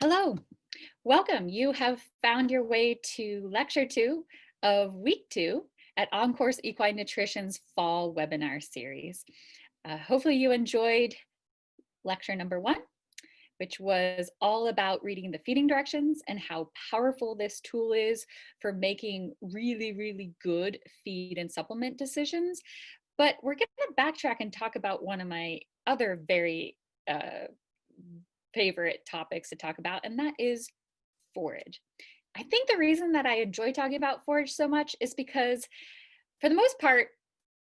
Hello, welcome. You have found your way to lecture 2 of week 2 at OnCourse Equine Nutrition's fall webinar series. Hopefully you enjoyed lecture number 1, which was all about reading the feeding directions and how powerful this tool is for making really good feed and supplement decisions. But we're going to backtrack and talk about one of my other very uh, favorite topics to talk about, and that is forage. I think the reason that I enjoy talking about forage so much is because, for the most part,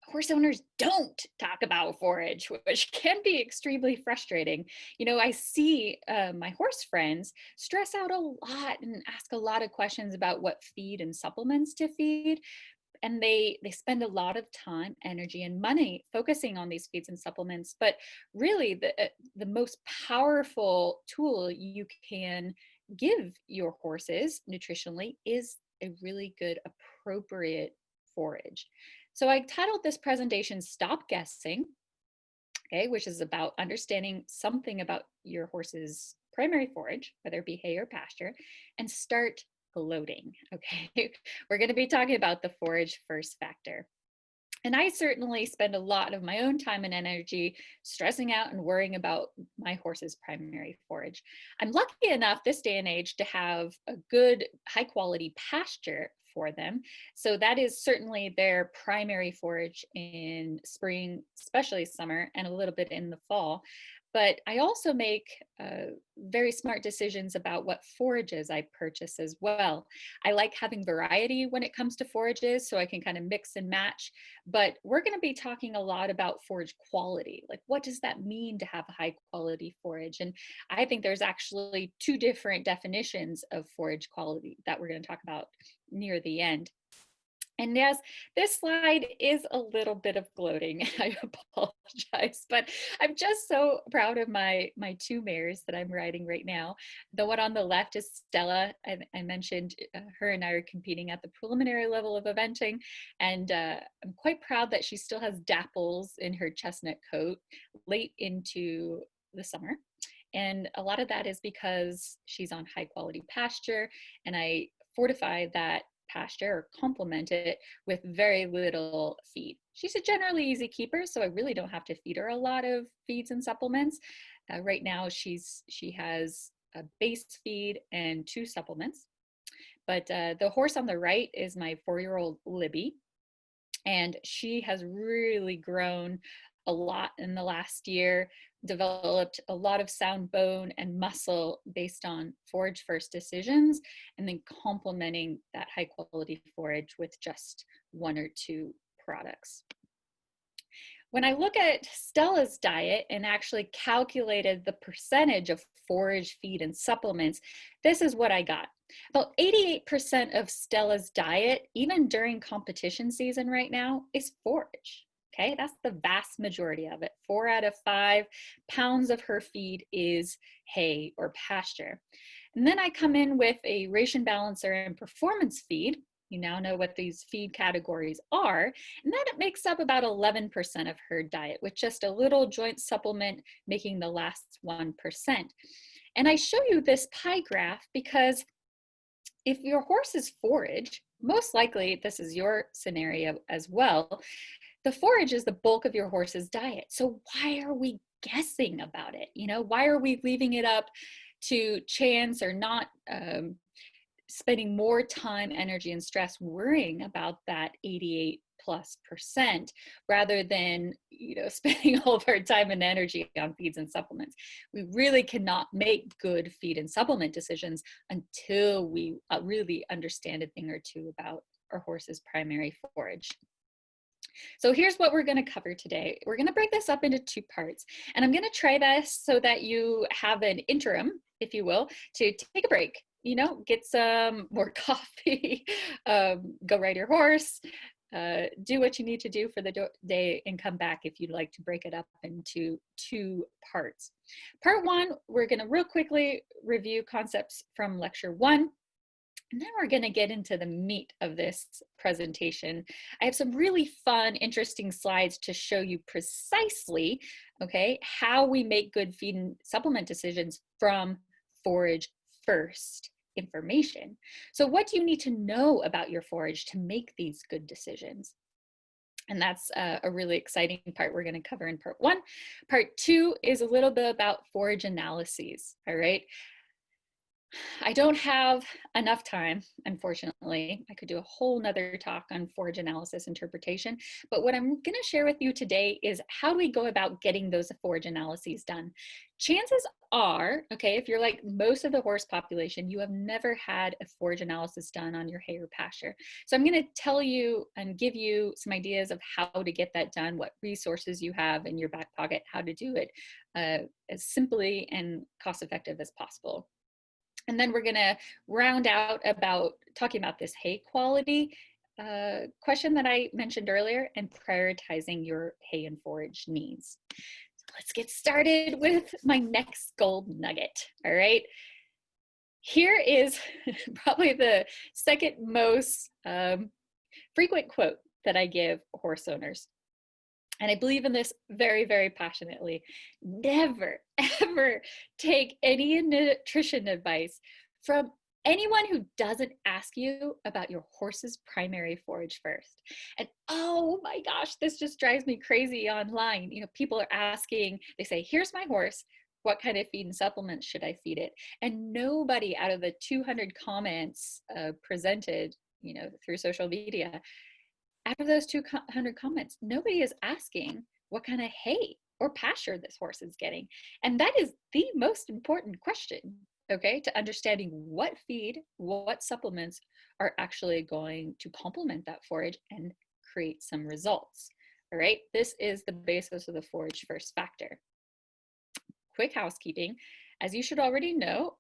horse owners don't talk about forage, which can be extremely frustrating. I see my horse friends stress out a lot and ask a lot of questions about what feed and supplements to feed. And they spend a lot of time, energy, and money focusing on these feeds and supplements. But really, the most powerful tool you can give your horses nutritionally is a really good, appropriate forage. So I titled this presentation "Stop Guessing," okay, which is about understanding something about your horse's primary forage, whether it be hay or pasture, and start gloating. Okay, we're going to be talking about the forage first factor. And I certainly spend a lot of my own time and energy stressing out and worrying about my horse's primary forage. I'm lucky enough this day and age to have a good, high quality pasture for them. So that is certainly their primary forage in spring, especially summer, and a little bit in the fall. But I also make very smart decisions about what forages I purchase as well. I like having variety when it comes to forages, so I can kind of mix and match. But we're going to be talking a lot about forage quality. Like, what does that mean to have a high quality forage? And I think there's actually 2 different definitions of forage quality that we're going to talk about near the end. And yes, this slide is a little bit of gloating. I apologize, but I'm just so proud of my 2 mares that I'm riding right now. The one on the left is Stella. I mentioned her and I are competing at the preliminary level of eventing, and I'm quite proud that she still has dapples in her chestnut coat late into the summer. And a lot of that is because she's on high quality pasture, and I fortify that pasture or complement it with very little feed. She's a generally easy keeper, so I really don't have to feed her a lot of feeds and supplements. Right now, she has a base feed and 2 supplements. But the horse on the right is my 4-year-old Libby, and she has really grown a lot in the last year, developed a lot of sound bone and muscle based on forage first decisions, and then complementing that high quality forage with just 1 or 2 products. When I look at Stella's diet and actually calculated the percentage of forage, feed, and supplements, this is what I got. About 88% of Stella's diet, even during competition season right now, is forage. Okay, that's the vast majority of it. 4 out of 5 pounds of her feed is hay or pasture. And then I come in with a ration balancer and performance feed. You now know what these feed categories are. And then it makes up about 11% of her diet, with just a little joint supplement making the last 1%. And I show you this pie graph because if your horse's forage, most likely this is your scenario as well, the forage is the bulk of your horse's diet. So why are we guessing about it? Why are we leaving it up to chance or not spending more time, energy, and stress worrying about that 88+% rather than spending all of our time and energy on feeds and supplements? We really cannot make good feed and supplement decisions until we really understand a thing or 2 about our horse's primary forage. So here's what we're going to cover today. We're going to break this up into 2 parts, and I'm going to try this so that you have an interim, if you will, to take a break, get some more coffee, go ride your horse, do what you need to do for the day, and come back if you'd like to break it up into 2 parts. Part 1, we're going to real quickly review concepts from lecture 1. And then we're going to get into the meat of this presentation. I have some really fun, interesting slides to show you precisely, okay, how we make good feed and supplement decisions from forage first information. So what do you need to know about your forage to make these good decisions? And that's a really exciting part we're going to cover in part 1. Part 2 is a little bit about forage analyses, all right? I don't have enough time, unfortunately. I could do a whole nother talk on forage analysis interpretation, but what I'm going to share with you today is how do we go about getting those forage analyses done. Chances are, okay, if you're like most of the horse population, you have never had a forage analysis done on your hay or pasture. So I'm going to tell you and give you some ideas of how to get that done, what resources you have in your back pocket, how to do it as simply and cost effective as possible. And then we're going to round out about talking about this hay quality question that I mentioned earlier and prioritizing your hay and forage needs. So let's get started with my next gold nugget. All right. Here is probably the second most frequent quote that I give horse owners. And I believe in this very, very passionately. Never, ever take any nutrition advice from anyone who doesn't ask you about your horse's primary forage first. And oh my gosh, this just drives me crazy online. You know, people are asking, they say, here's my horse. What kind of feed and supplements should I feed it? And nobody out of the 200 comments presented, you know, through social media, out of those 200 comments, nobody is asking what kind of hay or pasture this horse is getting. And that is the most important question, okay, to understanding what feed, what supplements are actually going to complement that forage and create some results. All right, this is the basis of the forage first factor. Quick housekeeping. As you should already know,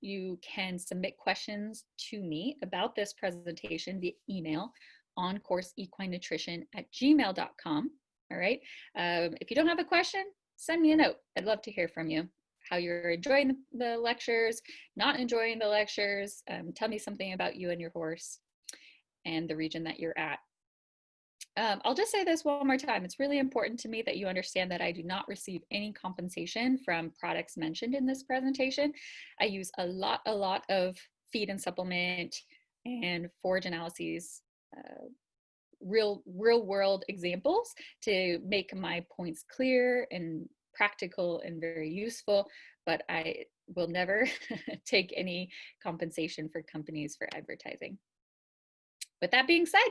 you can submit questions to me about this presentation via email oncourseequinenutrition@gmail.com. All right. If you don't have a question, send me a note. I'd love to hear from you. How you're enjoying the lectures, not enjoying the lectures. Tell me something about you and your horse and the region that you're at. I'll just say this one more time. It's really important to me that you understand that I do not receive any compensation from products mentioned in this presentation. I use a lot of feed and supplement and forage analyses, real world examples to make my points clear and practical and very useful, but I will never take any compensation for companies for advertising. With that being said,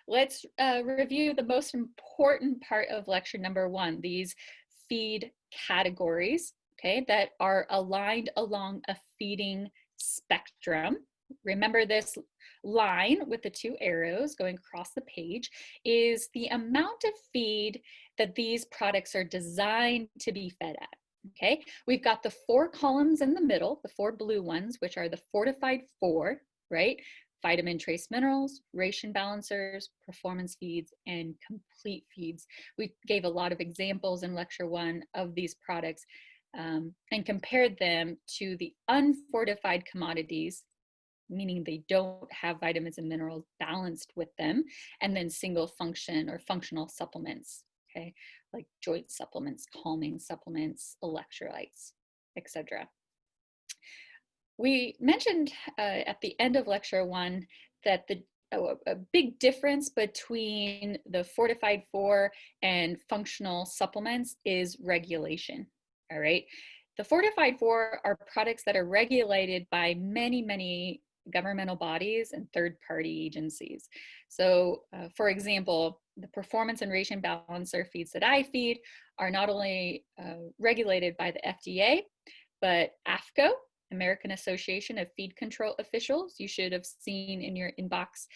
let's review the most important part of lecture number 1, these feed categories, okay, that are aligned along a feeding spectrum. Remember, this line with the 2 arrows going across the page is the amount of feed that these products are designed to be fed at. Okay, we've got the 4 columns in the middle, the 4 blue ones, which are the fortified 4, right? Vitamin trace minerals, ration balancers, performance feeds, and complete feeds. We gave a lot of examples in lecture 1 of these products and compared them to the unfortified commodities, meaning they don't have vitamins and minerals balanced with them, and then single function or functional supplements, okay, like joint supplements, calming supplements, electrolytes, etc. We mentioned at the end of lecture 1 that a big difference between the fortified 4 and functional supplements is regulation, all right? The fortified 4 are products that are regulated by many governmental bodies and third-party agencies. So, for example, the performance and ration balancer feeds that I feed are not only regulated by the FDA, but AAFCO, American Association of Feed Control Officials. You should have seen in your inbox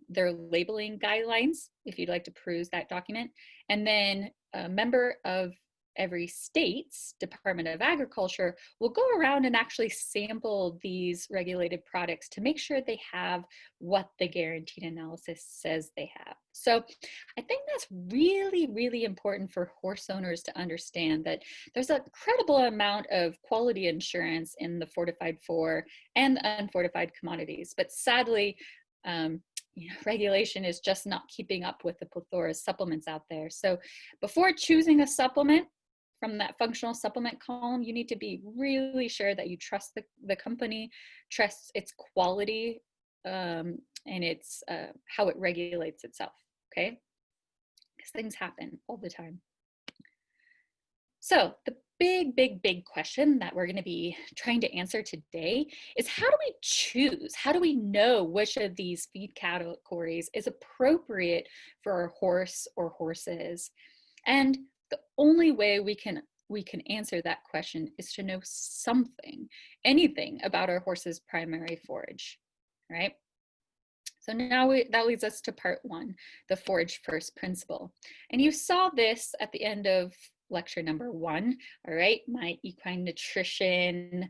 their labeling guidelines if you'd like to peruse that document. And then a member of every state's Department of Agriculture will go around and actually sample these regulated products to make sure they have what the guaranteed analysis says they have. So I think that's really important for horse owners to understand that there's a credible amount of quality insurance in the fortified 4 and unfortified commodities, but sadly, regulation is just not keeping up with the plethora of supplements out there. So before choosing a supplement from that functional supplement column, you need to be really sure that you trust the company, trust its quality, and its how it regulates itself, okay? Because things happen all the time. So the big question that we're going to be trying to answer today is, how do we choose? How do we know which of these feed categories is appropriate for our horse or horses? And the only way we can answer that question is to know something, anything about our horse's primary forage, right? So now that leads us to part one, the forage first principle. And you saw this at the end of lecture number 1, all right? My equine nutrition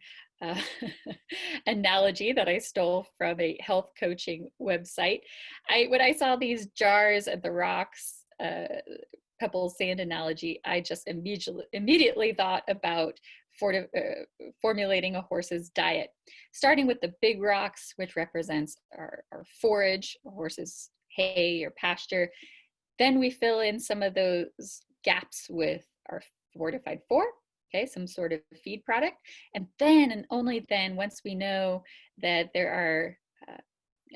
analogy that I stole from a health coaching website. When I saw these jars and the rocks, pebble sand analogy, I just immediately thought about formulating a horse's diet, starting with the big rocks, which represents our forage, a horse's hay or pasture. Then we fill in some of those gaps with our fortified four, okay, some sort of feed product. And then, and only then, once we know that there are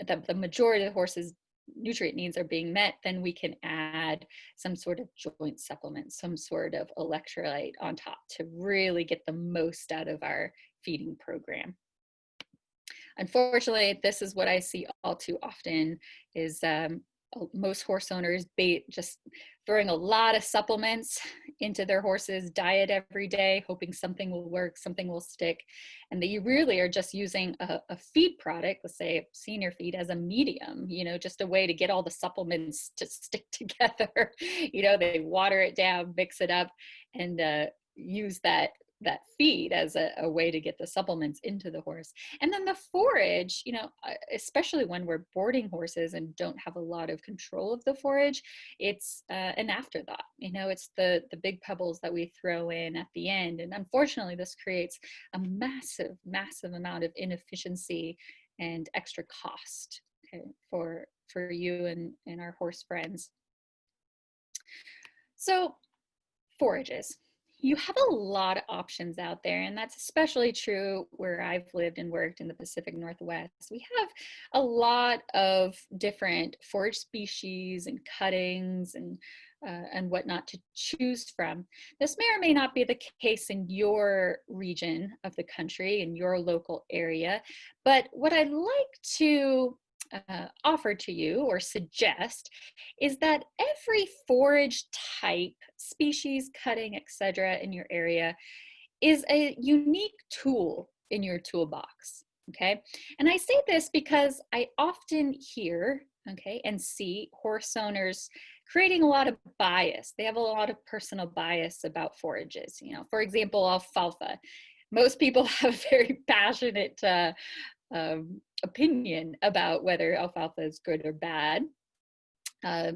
the majority of the horse's nutrient needs are being met, then we can add some sort of joint supplement, some sort of electrolyte on top to really get the most out of our feeding program. Unfortunately, this is what I see all too often is most horse owners just throwing a lot of supplements into their horse's diet every day, hoping something will work, something will stick. And that you really are just using a feed product, let's say senior feed, as a medium, just a way to get all the supplements to stick together. They water it down, mix it up, and use that feed as a way to get the supplements into the horse. And then the forage, especially when we're boarding horses and don't have a lot of control of the forage, it's an afterthought. It's the big pebbles that we throw in at the end. And unfortunately, this creates a massive amount of inefficiency and extra cost, okay, for you and our horse friends. So forages. You have a lot of options out there, and that's especially true where I've lived and worked in the Pacific Northwest. We have a lot of different forage species and cuttings and whatnot to choose from. This may or may not be the case in your region of the country, in your local area, but what I'd like to offer to you or suggest is that every forage type, species, cutting, etc. in your area is a unique tool in your toolbox, okay? And I say this because I often hear, okay, and see horse owners creating a lot of bias. They have a lot of personal bias about forages. For example, alfalfa. Most people have a very passionate opinion about whether alfalfa is good or bad. A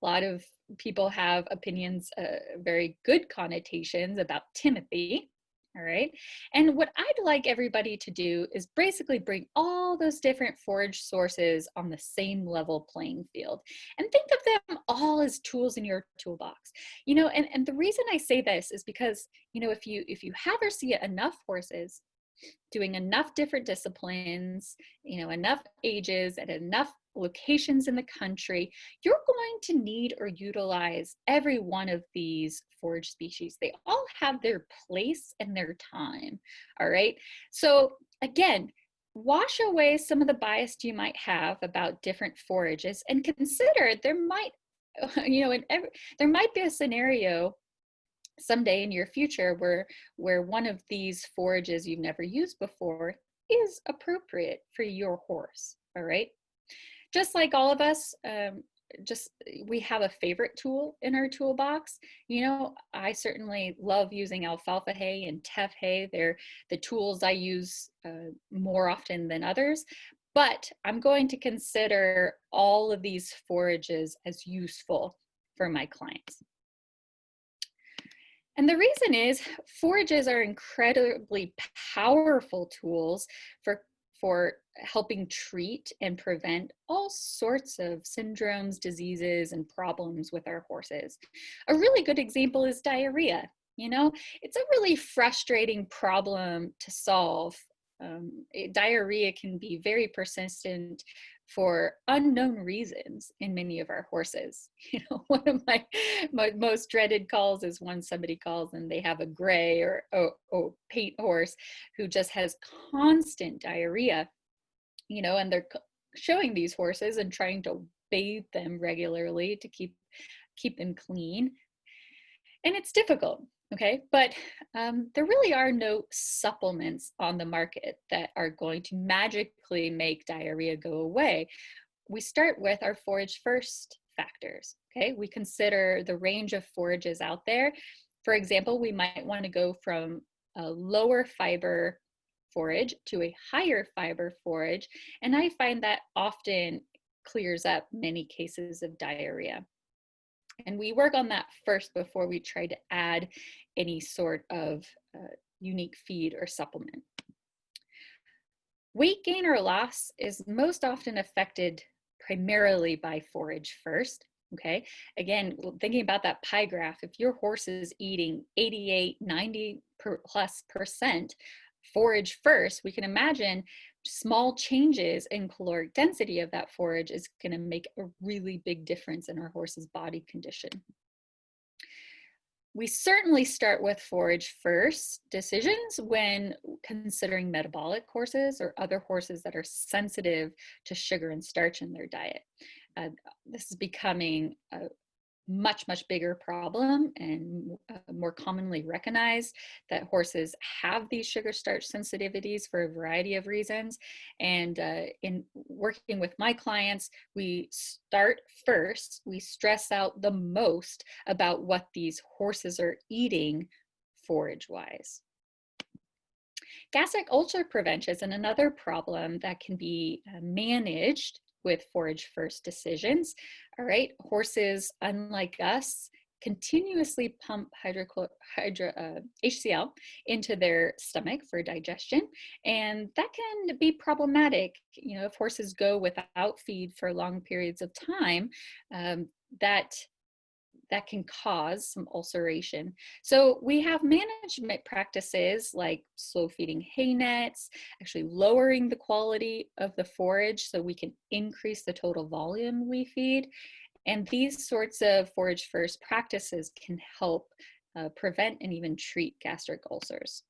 lot of people have opinions, very good connotations about Timothy, all right? And what I'd like everybody to do is basically bring all those different forage sources on the same level playing field and think of them all as tools in your toolbox. And the reason I say this is because, if you have or see enough horses doing enough different disciplines, enough ages at enough locations in the country, you're going to need or utilize every one of these forage species. They all have their place and their time, all right? So again, wash away some of the bias you might have about different forages and consider there might, there might be a scenario someday in your future where one of these forages you've never used before is appropriate for your horse, all right? Just like all of us, we have a favorite tool in our toolbox. I certainly love using alfalfa hay and teff hay. They're the tools I use more often than others, but I'm going to consider all of these forages as useful for my clients. And the reason is forages are incredibly powerful tools for helping treat and prevent all sorts of syndromes, diseases, and problems with our horses. A really good example is diarrhea. You know, it's a really frustrating problem to solve. Diarrhea can be very persistent for unknown reasons in many of our horses. You know, one of my most dreaded calls is when somebody calls and they have a gray or paint horse who just has constant diarrhea, you know, and they're showing these horses and trying to bathe them regularly to keep them clean, and it's difficult. Okay, but there really are no supplements on the market that are going to magically make diarrhea go away. We start with our forage first factors. Okay, we consider the range of forages out there. For example, we might want to go from a lower fiber forage to a higher fiber forage, and I find that often clears up many cases of diarrhea. And we work on that first before we try to add any sort of unique feed or supplement. Weight gain or loss is most often affected primarily by forage first. Okay, again, thinking about that pie graph, if your horse is eating 88, 90 plus percent forage first, we can imagine small changes in caloric density of that forage is going to make a really big difference in our horse's body condition. We certainly start with forage first decisions when considering metabolic horses or other horses that are sensitive to sugar and starch in their diet. This is becoming a much bigger problem and more commonly recognized that horses have these sugar starch sensitivities for a variety of reasons. And in working with my clients, we start first, we stress out the most about what these horses are eating forage wise. Gastric ulcer prevention is another problem that can be managed with forage first decisions. All right, horses, unlike us, continuously pump HCl into their stomach for digestion, and that can be problematic. You know, if horses go without feed for long periods of time, that can cause some ulceration. So we have management practices like slow feeding hay nets, actually lowering the quality of the forage so we can increase the total volume we feed. And these sorts of forage first practices can help prevent and even treat gastric ulcers.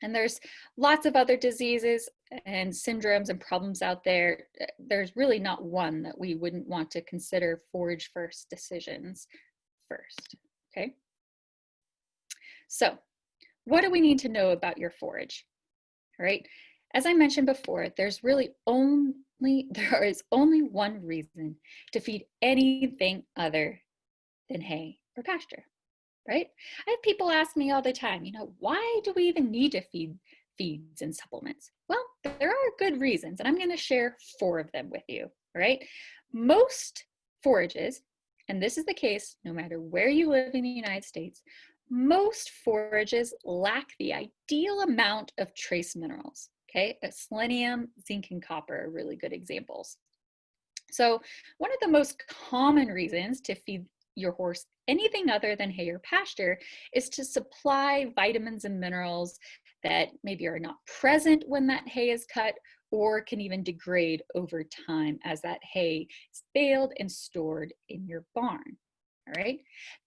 And there's lots of other diseases and syndromes and problems out there. There's really not one that we wouldn't want to consider forage first decisions first, okay? So what do we need to know about your forage? All right, as I mentioned before, there is only one reason to feed anything other than hay or pasture. Right? I have people ask me all the time, you know, why do we even need to feed feeds and supplements? Well, there are good reasons, and I'm going to share 4 of them with you. Right? Most forages, and this is the case no matter where you live in the United States, most forages lack the ideal amount of trace minerals. Okay, selenium, zinc, and copper are really good examples. So one of the most common reasons to feed your horse anything other than hay or pasture is to supply vitamins and minerals that maybe are not present when that hay is cut or can even degrade over time as that hay is baled and stored in your barn. All right.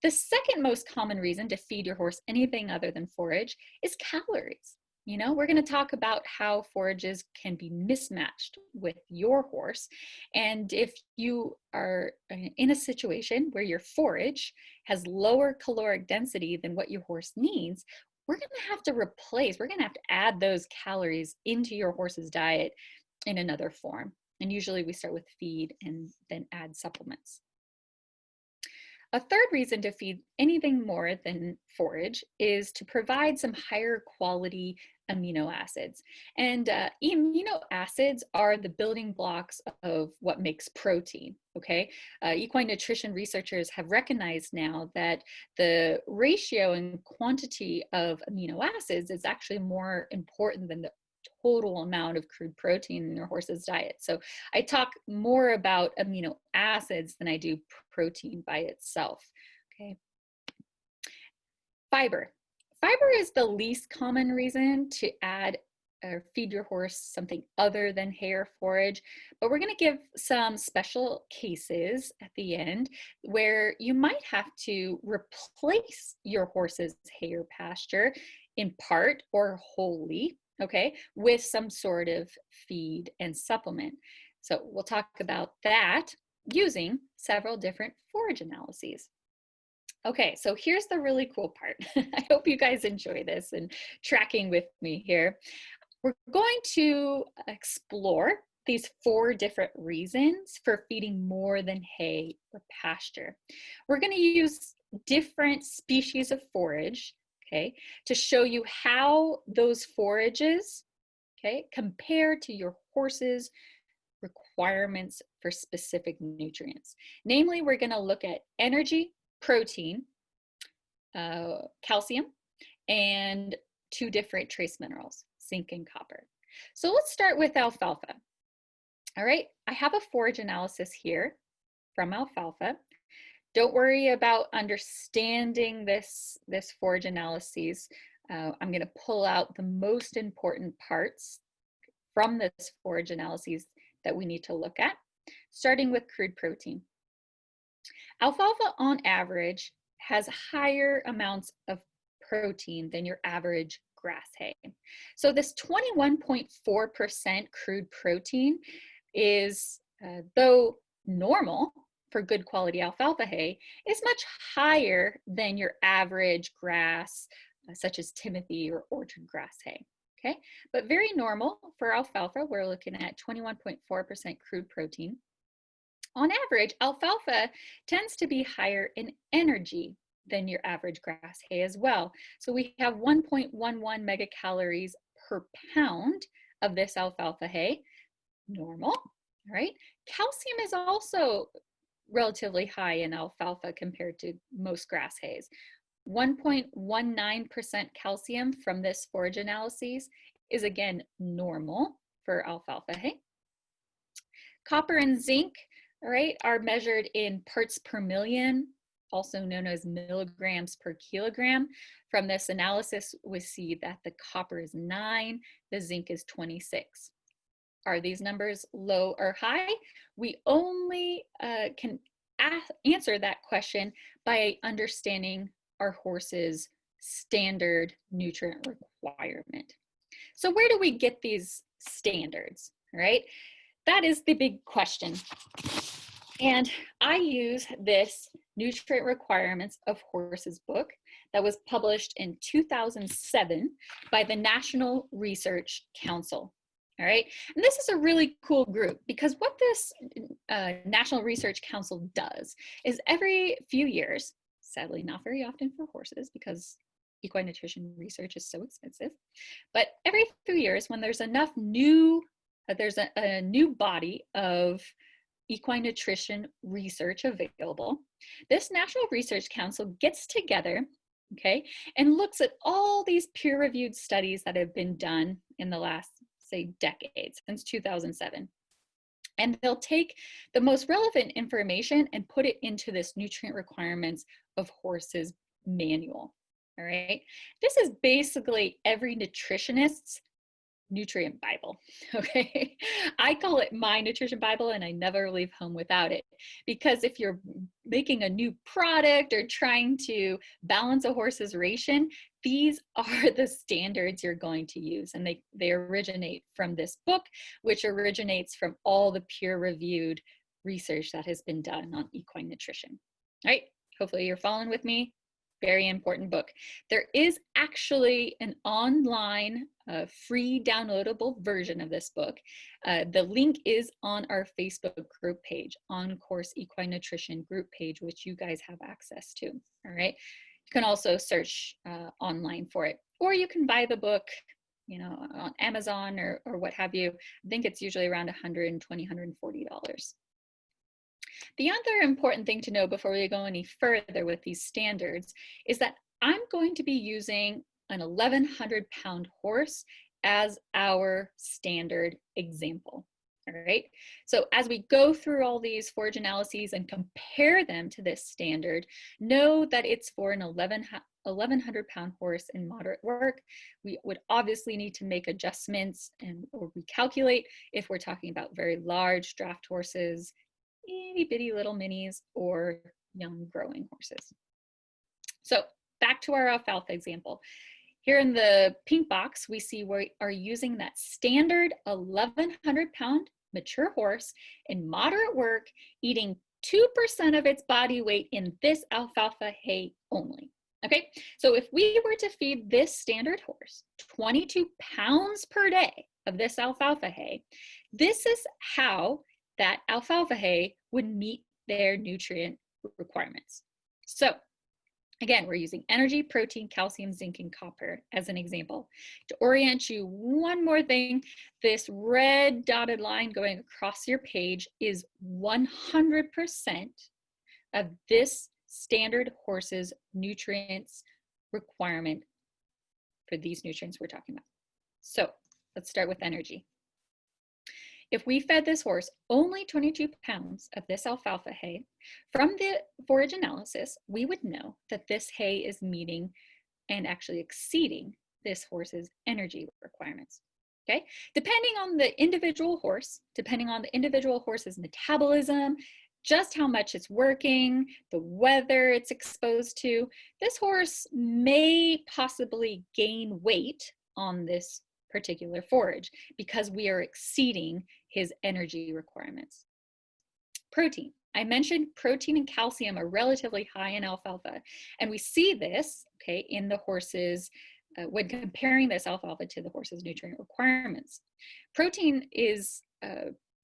The second most common reason to feed your horse anything other than forage is calories. You know, we're going to talk about how forages can be mismatched with your horse. And if you are in a situation where your forage has lower caloric density than what your horse needs, we're going to have to add those calories into your horse's diet in another form. And usually we start with feed and then add supplements. A third reason to feed anything more than forage is to provide some higher quality amino acids. And amino acids are the building blocks of what makes protein, okay? Equine nutrition researchers have recognized now that the ratio and quantity of amino acids is actually more important than the total amount of crude protein in your horse's diet. So I talk more about amino acids than I do protein by itself, okay? Fiber. Fiber is the least common reason to add or feed your horse something other than hay or forage, but we're going to give some special cases at the end where you might have to replace your horse's hay or pasture in part or wholly, okay, with some sort of feed and supplement. So we'll talk about that using several different forage analyses. Okay, so here's the really cool part. I hope you guys enjoy this and tracking with me here. We're going to explore these 4 different reasons for feeding more than hay or pasture. We're going to use different species of forage, okay, to show you how those forages, okay, compare to your horse's requirements for specific nutrients. Namely, we're going to look at energy, protein, calcium, and 2 different trace minerals, zinc and copper. So let's start with alfalfa. All right, I have a forage analysis here from alfalfa. Don't worry about understanding this forage analyses. I'm going to pull out the most important parts from this forage analyses that we need to look at, starting with crude protein. Alfalfa on average has higher amounts of protein than your average grass hay. So this 21.4% crude protein is, though normal for good quality alfalfa hay, is much higher than your average grass, such as Timothy or orchard grass hay. Okay, but very normal for alfalfa. We're looking at 21.4% crude protein. On average, alfalfa tends to be higher in energy than your average grass hay as well. So we have 1.11 megacalories per pound of this alfalfa hay, normal, all right? Calcium is also relatively high in alfalfa compared to most grass hays. 1.19% calcium from this forage analyses is again normal for alfalfa hay. Copper and zinc, all right, are measured in parts per million, also known as milligrams per kilogram. From this analysis, we see that the copper is 9, the zinc is 26. Are these numbers low or high? We only can answer that question by understanding our horse's standard nutrient requirement. So where do we get these standards, right? That is the big question. And I use this nutrient requirements of horses book that was published in 2007 by the National Research Council. All right, and this is a really cool group because what this National Research Council does is every few years, sadly not very often for horses because equine nutrition research is so expensive, but every few years when there's enough new, there's a new body of equine nutrition research available, this National Research Council gets together, okay, and looks at all these peer-reviewed studies that have been done in the last, say, decades, since 2007. And they'll take the most relevant information and put it into this nutrient requirements of horses manual, all right? This is basically every nutritionist's nutrient Bible, okay? I call it my nutrition Bible and I never leave home without it because if you're making a new product or trying to balance a horse's ration, these are the standards you're going to use, and they originate from this book, which originates from all the peer-reviewed research that has been done on equine nutrition. All right, hopefully you're following with me. Very important book. There is actually an online free downloadable version of this book. The link is on our Facebook group page, On Course Equine Nutrition group page, which you guys have access to, all right? You can also search online for it, or you can buy the book, you know, on Amazon or what have you. I think it's usually around $120, $140. The other important thing to know before we go any further with these standards is that I'm going to be using an 1,100-pound horse as our standard example. All right, so as we go through all these forage analyses and compare them to this standard, know that it's for an 1,100-pound horse in moderate work. We would obviously need to make adjustments or recalculate if we're talking about very large draft horses, itty bitty little minis, or young growing horses. So back to our alfalfa example. Here in the pink box, we see we are using that standard 1,100-pound mature horse in moderate work, eating 2% of its body weight in this alfalfa hay only. Okay, so if we were to feed this standard horse 22 pounds per day of this alfalfa hay, this is how that alfalfa hay would meet their nutrient requirements. So again, we're using energy, protein, calcium, zinc, and copper as an example. To orient you, one more thing, this red dotted line going across your page is 100% of this standard horse's nutrients requirement for these nutrients we're talking about. So let's start with energy. If we fed this horse only 22 pounds of this alfalfa hay, from the forage analysis, we would know that this hay is meeting and actually exceeding this horse's energy requirements. Okay, depending on the individual horse, depending on the individual horse's metabolism, just how much it's working, the weather it's exposed to, this horse may possibly gain weight on this particular forage because we are exceeding his energy requirements. Protein. I mentioned protein and calcium are relatively high in alfalfa, and we see this, okay, in the horses when comparing this alfalfa to the horse's nutrient requirements. Protein is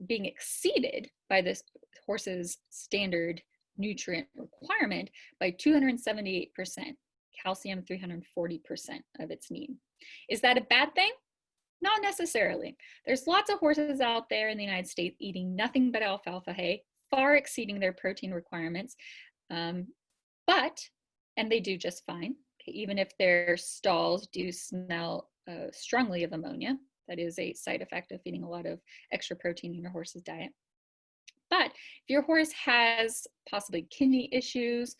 being exceeded by this horse's standard nutrient requirement by 278%, calcium 340% of its need. Is that a bad thing? Not necessarily. There's lots of horses out there in the United States eating nothing but alfalfa hay, far exceeding their protein requirements, and they do just fine, okay, even if their stalls do smell strongly of ammonia. That is a side effect of feeding a lot of extra protein in your horse's diet. But if your horse has possibly kidney issues,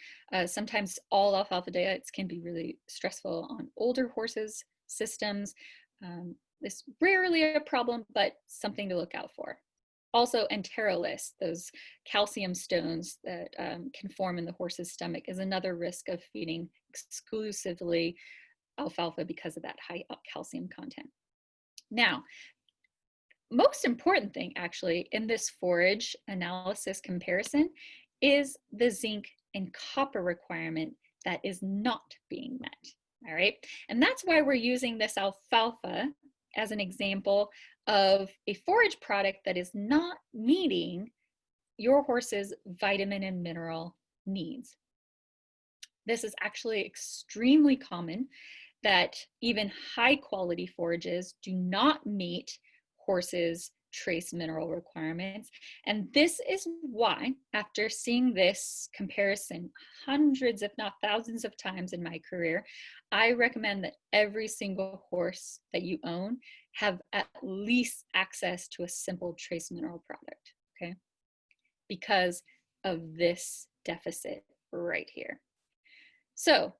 sometimes all alfalfa diets can be really stressful on older horses' systems. This is rarely a problem, but something to look out for. Also, enterolis, those calcium stones that can form in the horse's stomach, is another risk of feeding exclusively alfalfa because of that high calcium content. Now, most important thing actually in this forage analysis comparison is the zinc and copper requirement that is not being met. All right, and that's why we're using this alfalfa as an example of a forage product that is not meeting your horse's vitamin and mineral needs. This is actually extremely common that even high quality forages do not meet horses' trace mineral requirements. And this is why, after seeing this comparison hundreds, if not thousands of times in my career, I recommend that every single horse that you own have at least access to a simple trace mineral product, okay? Because of this deficit right here. So,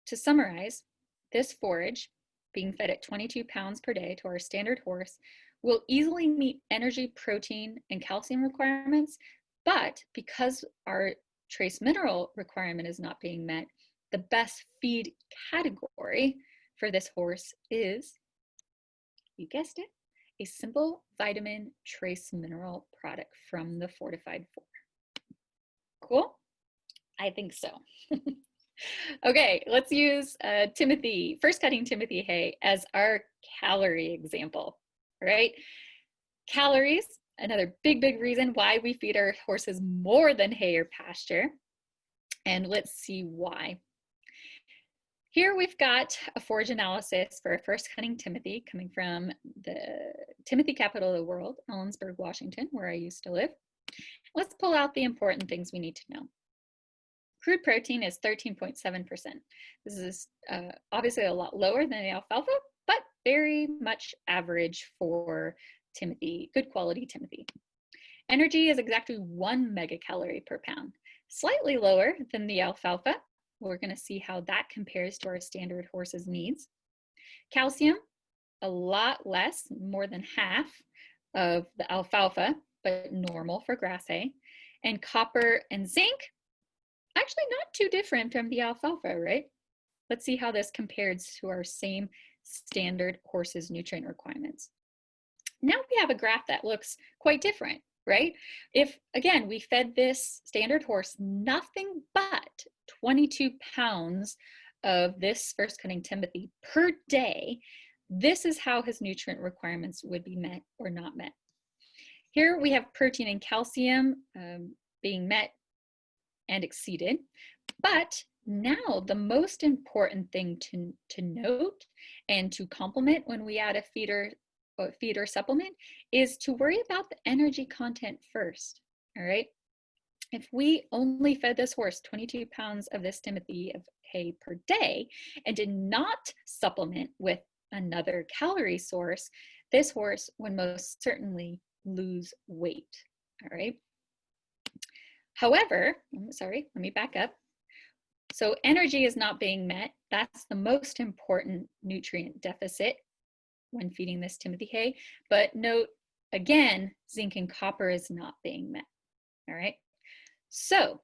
to summarize, this forage, being fed at 22 pounds per day to our standard horse, will easily meet energy, protein, and calcium requirements, but because our trace mineral requirement is not being met, the best feed category for this horse is, you guessed it, a simple vitamin trace mineral product from the Fortified 4. Cool? I think so. Okay, let's use Timothy, first cutting Timothy hay as our calorie example, all right? Calories, another big reason why we feed our horses more than hay or pasture. And let's see why. Here we've got a forage analysis for first cutting Timothy coming from the Timothy capital of the world, Ellensburg, Washington, where I used to live. Let's pull out the important things we need to know. Crude protein is 13.7%. This is obviously a lot lower than the alfalfa, but very much average for Timothy, good quality Timothy. Energy is exactly 1 megacalorie per pound, slightly lower than the alfalfa, We're going to see how that compares to our standard horse's needs. Calcium, a lot less, more than half of the alfalfa, but normal for grass hay. And copper and zinc, actually not too different from the alfalfa, right? Let's see how this compares to our same standard horse's nutrient requirements. Now we have a graph that looks quite different, right? If, again, we fed this standard horse nothing but 22 pounds of this first cutting timothy per day, this is how his nutrient requirements would be met or not met. Here we have protein and calcium being met and exceeded, but now the most important thing to note and to complement when we add a feed or supplement is to worry about the energy content first, all right? If we only fed this horse 22 pounds of this timothy of hay per day and did not supplement with another calorie source, this horse would most certainly lose weight, all right? However, sorry, let me back up. So energy is not being met. That's the most important nutrient deficit when feeding this timothy hay. But note, again, zinc and copper is not being met, all right? So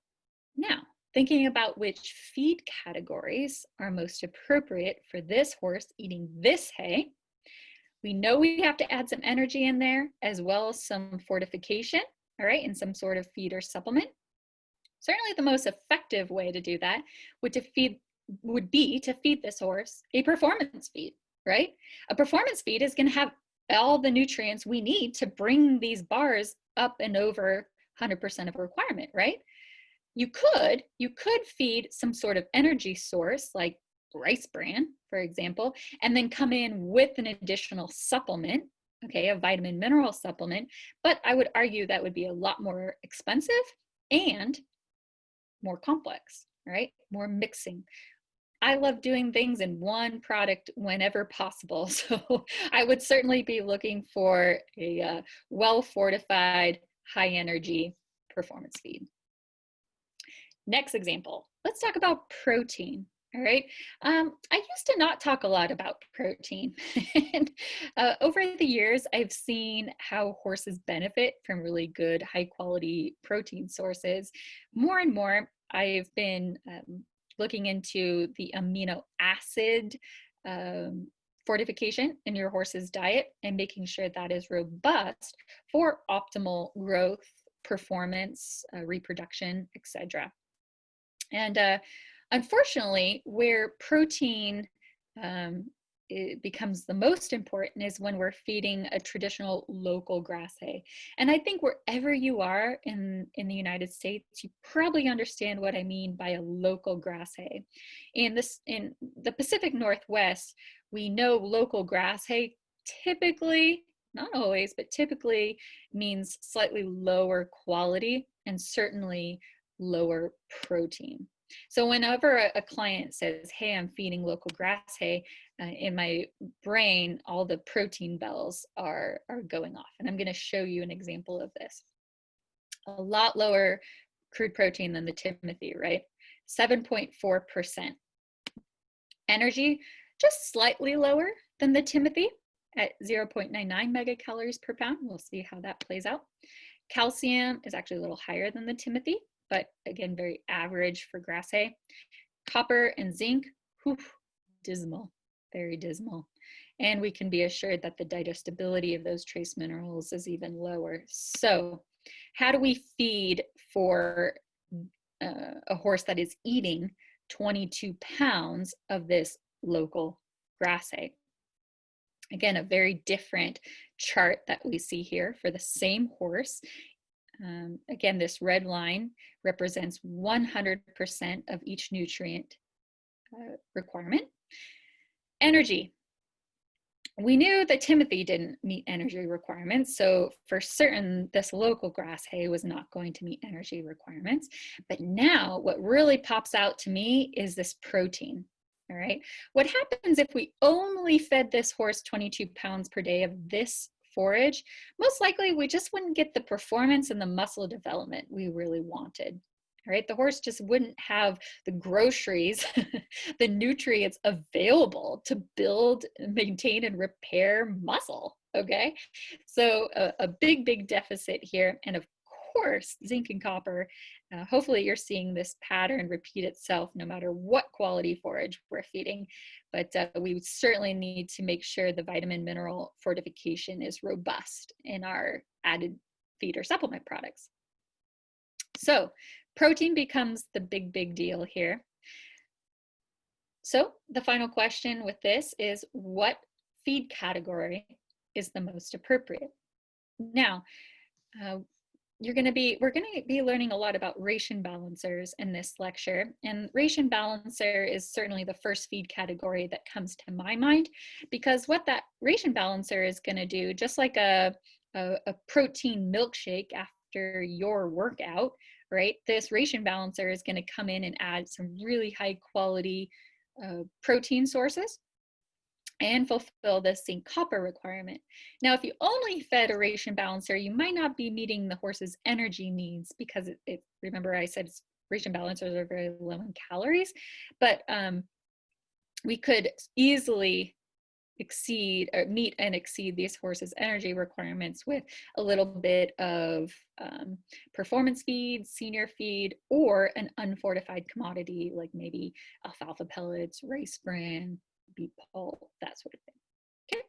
now, thinking about which feed categories are most appropriate for this horse eating this hay, we know we have to add some energy in there as well as some fortification, all right, and some sort of feed or supplement. Certainly the most effective way to do that would be to feed this horse a performance feed, right? A performance feed is going to have all the nutrients we need to bring these bars up and over 100% of a requirement, right? You could feed some sort of energy source like rice bran, for example, and then come in with an additional supplement, okay, a vitamin mineral supplement, but I would argue that would be a lot more expensive and more complex, right? More mixing. I love doing things in one product whenever possible. So I would certainly be looking for a well-fortified, high-energy performance feed. Next example, let's talk about protein. All right. I used to not talk a lot about protein. And over the years, I've seen how horses benefit from really good, high quality protein sources. More and more, I've been looking into the amino acid fortification in your horse's diet and making sure that is robust for optimal growth, performance, reproduction, etc. And unfortunately, where protein it becomes the most important is when we're feeding a traditional local grass hay. And I think wherever you are in the United States, you probably understand what I mean by a local grass hay. In the Pacific Northwest, we know local grass hay typically, not always, but typically means slightly lower quality and certainly lower protein. So whenever a client says, hey, I'm feeding local grass hay, in my brain, all the protein bells are going off. And I'm going to show you an example of this. A lot lower crude protein than the timothy, right? 7.4%. Energy, just slightly lower than the timothy at 0.99 megacalories per pound. We'll see how that plays out. Calcium is actually a little higher than the timothy, but again, very average for grass hay. Copper and zinc, whew, dismal, very dismal. And we can be assured that the digestibility of those trace minerals is even lower. So how do we feed for a horse that is eating 22 pounds of this local grass hay? Again, a very different chart that we see here for the same horse. Again, this red line represents 100% of each nutrient requirement. Energy. We knew that timothy didn't meet energy requirements, so for certain this local grass hay was not going to meet energy requirements. But now what really pops out to me is this protein. All right, what happens if we only fed this horse 22 pounds per day of this forage? Most likely we just wouldn't get the performance and the muscle development we really wanted. right? The horse just wouldn't have the groceries, the nutrients available to build, maintain, and repair muscle, okay? So a big, big deficit here. And of course, zinc and copper, hopefully you're seeing this pattern repeat itself no matter what quality forage we're feeding. But we certainly need to make sure the vitamin mineral fortification is robust in our added feed or supplement products. So protein becomes the big, big deal here. So the final question with this is, what feed category is the most appropriate? Now, we're going to be learning a lot about ration balancers in this lecture, and ration balancer is certainly the first feed category that comes to my mind, because what that ration balancer is going to do, just like a protein milkshake after your workout, right? This ration balancer is going to come in and add some really high quality protein sources and fulfill the zinc copper requirement. Now, if you only fed a ration balancer, you might not be meeting the horse's energy needs, because remember I said ration balancers are very low in calories, but we could easily meet and exceed these horses' energy requirements with a little bit of performance feed, senior feed, or an unfortified commodity like maybe alfalfa pellets, rice bran, beet pulp, that sort of thing. Okay.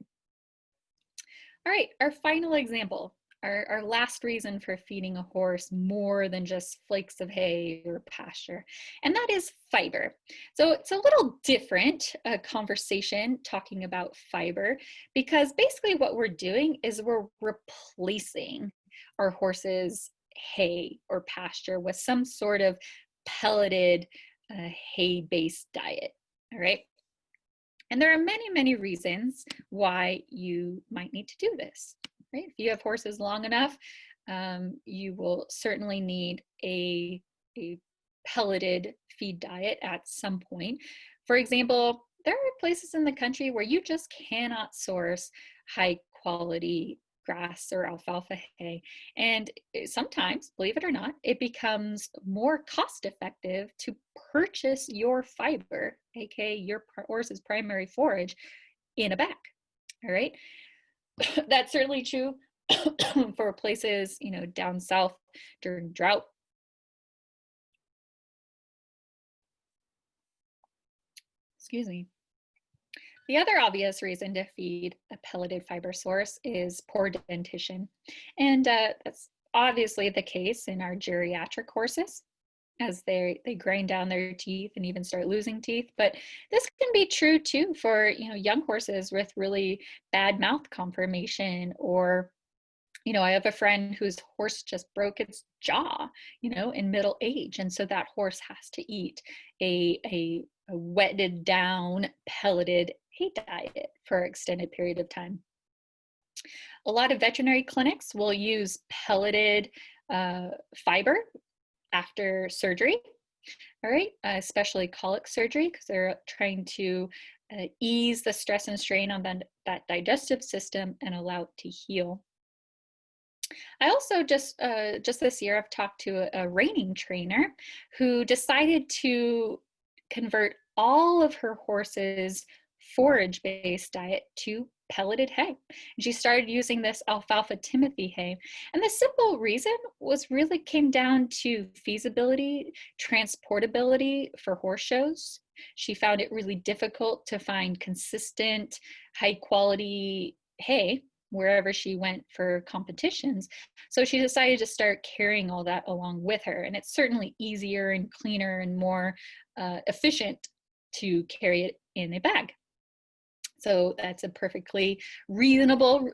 All right, our final example, our last reason for feeding a horse more than just flakes of hay or pasture, and that is fiber. So it's a little different conversation talking about fiber, because basically what we're doing is we're replacing our horse's hay or pasture with some sort of pelleted hay-based diet, all right? And there are many, many reasons why you might need to do this, right? If you have horses long enough, you will certainly need a pelleted feed diet at some point. For example, there are places in the country where you just cannot source high quality grass or alfalfa hay. And sometimes, believe it or not, it becomes more cost effective to purchase your fiber, aka your horse's primary forage, in a bag. All right. That's certainly true for places, down south during drought. Excuse me. The other obvious reason to feed a pelleted fiber source is poor dentition. And that's obviously the case in our geriatric horses, as they grind down their teeth and even start losing teeth. But this can be true too for young horses with really bad mouth conformation, or I have a friend whose horse just broke its jaw, in middle age, and so that horse has to eat a wetted down pelleted hay diet for an extended period of time. A lot of veterinary clinics will use pelleted fiber after surgery, all right, especially colic surgery, because they're trying to ease the stress and strain on that digestive system and allow it to heal. I also just this year I've talked to a reining trainer who decided to convert all of her horses' forage-based diet to pelleted hay. And she started using this alfalfa Timothy hay. And the simple reason really came down to feasibility, transportability for horse shows. She found it really difficult to find consistent, high quality hay wherever she went for competitions. So she decided to start carrying all that along with her. And it's certainly easier and cleaner and more efficient to carry it in a bag. So that's a perfectly reasonable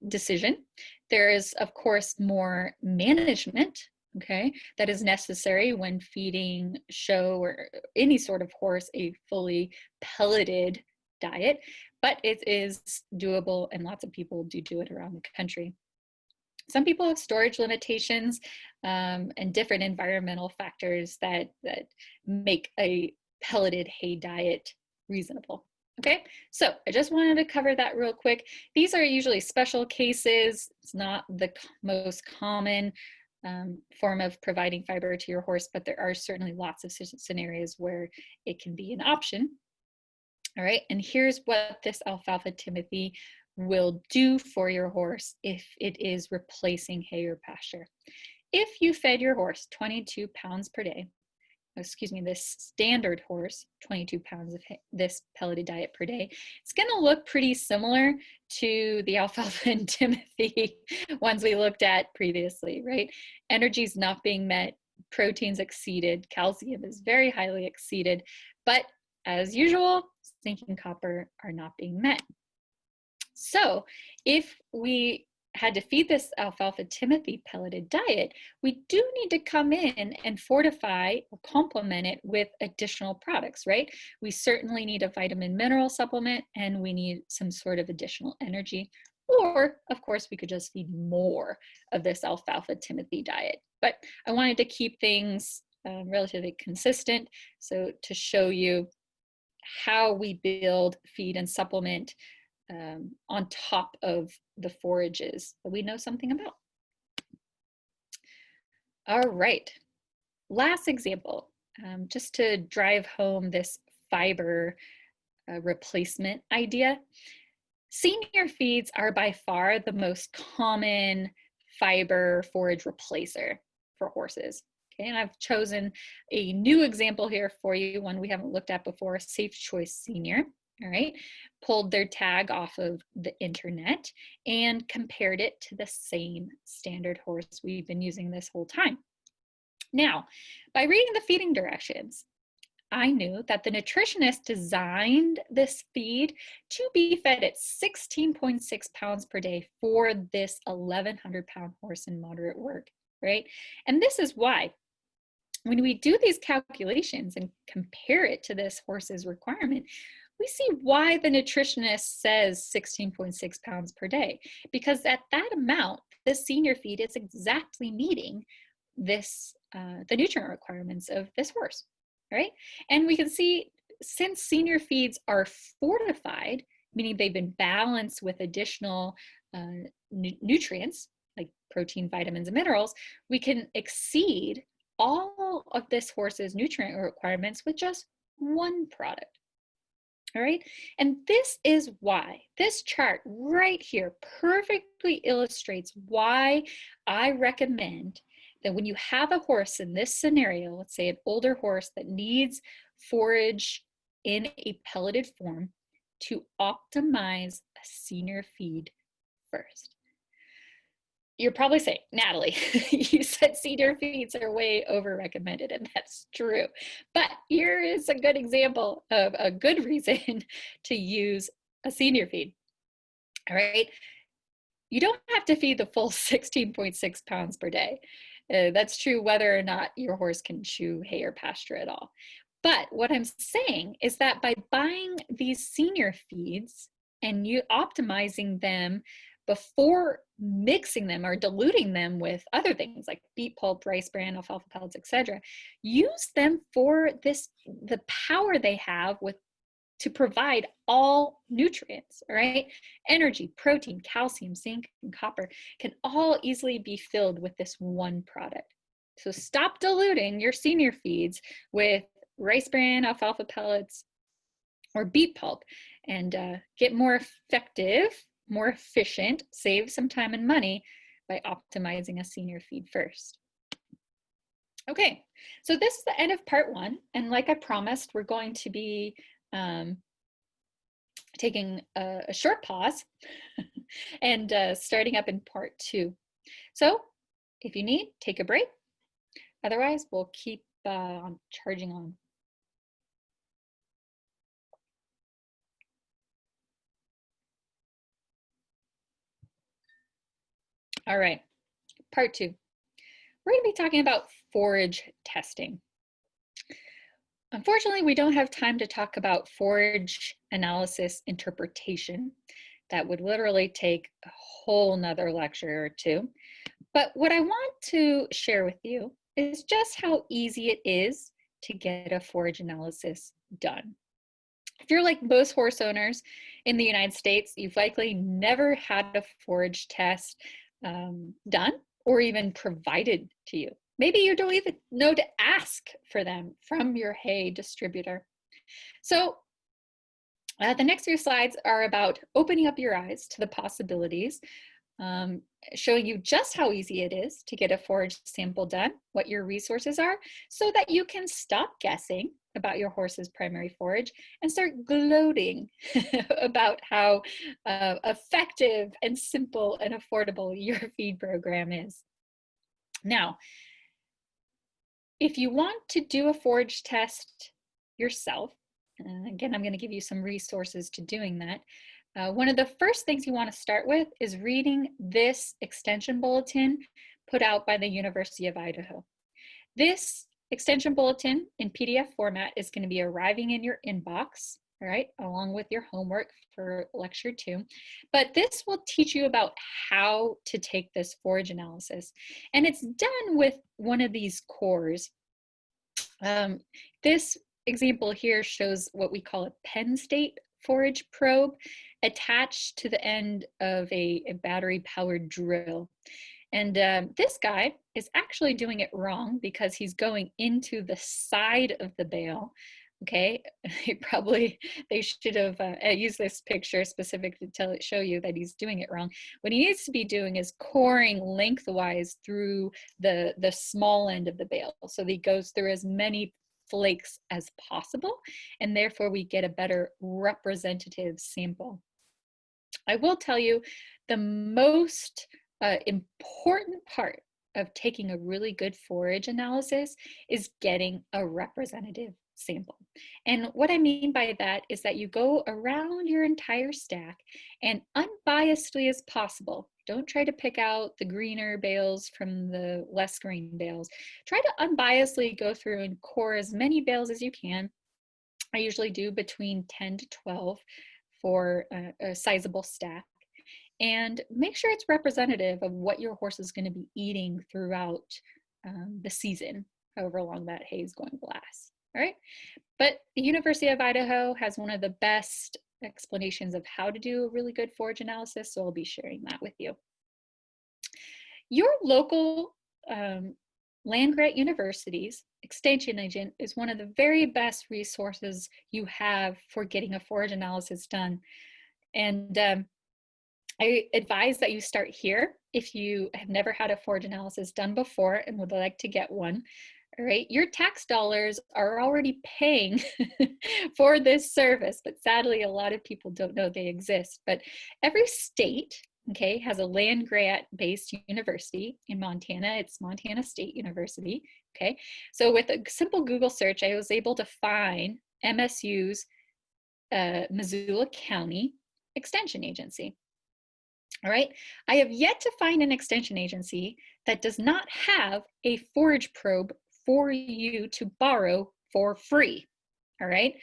decision. There is, of course, more management, okay, that is necessary when feeding show or any sort of horse a fully pelleted diet, but it is doable, and lots of people do it around the country. Some people have storage limitations and different environmental factors that make a pelleted hay diet reasonable. Okay, so I just wanted to cover that real quick. These are usually special cases. It's not the most common form of providing fiber to your horse, but there are certainly lots of scenarios where it can be an option. All right, and here's what this alfalfa Timothy will do for your horse if it is replacing hay or pasture. If you fed your horse 22 pounds per day, excuse me, this standard horse, 22 pounds of this pelleted diet per day, it's going to look pretty similar to the alfalfa and Timothy ones we looked at previously, right? Energy is not being met, proteins exceeded, calcium is very highly exceeded, but as usual, zinc and copper are not being met. So if we had to feed this alfalfa Timothy pelleted diet, we do need to come in and fortify or complement it with additional products, right? We certainly need a vitamin mineral supplement, and we need some sort of additional energy. Or, of course, we could just feed more of this alfalfa Timothy diet. But I wanted to keep things relatively consistent, so to show you how we build, feed, and supplement on top of the forages that we know something about. All right, last example, just to drive home this fiber replacement idea. Senior feeds are by far the most common fiber forage replacer for horses. Okay, and I've chosen a new example here for you, one we haven't looked at before, Safe Choice Senior. All right, pulled their tag off of the internet and compared it to the same standard horse we've been using this whole time. Now, by reading the feeding directions, I knew that the nutritionist designed this feed to be fed at 16.6 pounds per day for this 1,100-pound horse in moderate work, right? And this is why when we do these calculations and compare it to this horse's requirement, we see why the nutritionist says 16.6 pounds per day, because at that amount, the senior feed is exactly meeting this, the nutrient requirements of this horse, right? And we can see since senior feeds are fortified, meaning they've been balanced with additional nutrients like protein, vitamins, and minerals, we can exceed all of this horse's nutrient requirements with just one product. All right, and this is why this chart right here perfectly illustrates why I recommend that when you have a horse in this scenario, let's say an older horse that needs forage in a pelleted form, to optimize a senior feed first. You're probably saying, Natalie, you said senior feeds are way over recommended, and that's true. But here is a good example of a good reason to use a senior feed. All right, you don't have to feed the full 16.6 pounds per day. That's true whether or not your horse can chew hay or pasture at all. But what I'm saying is that by buying these senior feeds and you optimizing them before mixing them or diluting them with other things like beet pulp, rice bran, alfalfa pellets, etc., use them for the power they have to provide all nutrients, all right? Energy, protein, calcium, zinc, and copper can all easily be filled with this one product. So stop diluting your senior feeds with rice bran, alfalfa pellets, or beet pulp, and get more effective, more efficient, save some time and money by optimizing a senior feed first. Okay, so this is the end of part one, and like I promised, we're going to be taking a short pause and starting up in part two. So if you need, take a break. Otherwise, we'll keep on charging on. All right, part two. We're going to be talking about forage testing. Unfortunately, we don't have time to talk about forage analysis interpretation. That would literally take a whole nother lecture or two. But what I want to share with you is just how easy it is to get a forage analysis done. If you're like most horse owners in the United States, you've likely never had a forage test done, or even provided to you. Maybe you don't even know to ask for them from your hay distributor. So the next few slides are about opening up your eyes to the possibilities, um, showing you just how easy it is to get a forage sample done, what your resources are, so that you can stop guessing about your horse's primary forage and start gloating about how effective and simple and affordable your feed program is. Now, if you want to do a forage test yourself, again, I'm going to give you some resources to doing that. One of the first things you want to start with is reading this extension bulletin put out by the University of Idaho. This extension bulletin in PDF format is going to be arriving in your inbox, all right, along with your homework for lecture 2. But this will teach you about how to take this forage analysis. And it's done with one of these cores. This example here shows what we call a Penn State forage probe attached to the end of a battery-powered drill. And this guy is actually doing it wrong because he's going into the side of the bale. Okay, they should have used this picture specifically to show you that he's doing it wrong. What he needs to be doing is coring lengthwise through the small end of the bale, so that he goes through as many flakes as possible, and therefore we get a better representative sample. I will tell you the most important part of taking a really good forage analysis is getting a representative sample. And what I mean by that is that you go around your entire stack and unbiasedly as possible, don't try to pick out the greener bales from the less green bales. Try to unbiasedly go through and core as many bales as you can. I usually do between 10 to 12 for a sizable stack. And make sure it's representative of what your horse is going to be eating throughout the season, however long that hay is going to last. All right. But the University of Idaho has one of the best explanations of how to do a really good forage analysis, so I'll be sharing that with you. Your local land-grant university's extension agent is one of the very best resources you have for getting a forage analysis done. And I advise that you start here if you have never had a forage analysis done before and would like to get one. All right, your tax dollars are already paying for this service, but sadly, a lot of people don't know they exist. But every state, okay, has a land grant based university. In Montana, it's Montana State University. Okay, so with a simple Google search, I was able to find MSU's Missoula County Extension Agency. All right, I have yet to find an extension agency that does not have a forage probe for you to borrow for free. All right,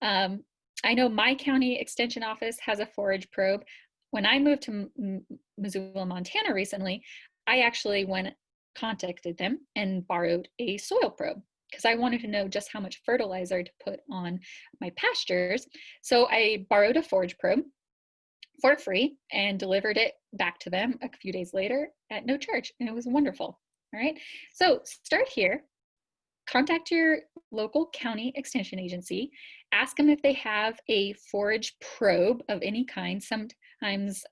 I know my county extension office has a forage probe. When I moved to Missoula, Montana recently, I actually contacted them and borrowed a soil probe because I wanted to know just how much fertilizer to put on my pastures. So I borrowed a forage probe for free and delivered it back to them a few days later at no charge, and it was wonderful. All right, so start here. Contact your local county extension agency, ask them if they have a forage probe of any kind. Sometimes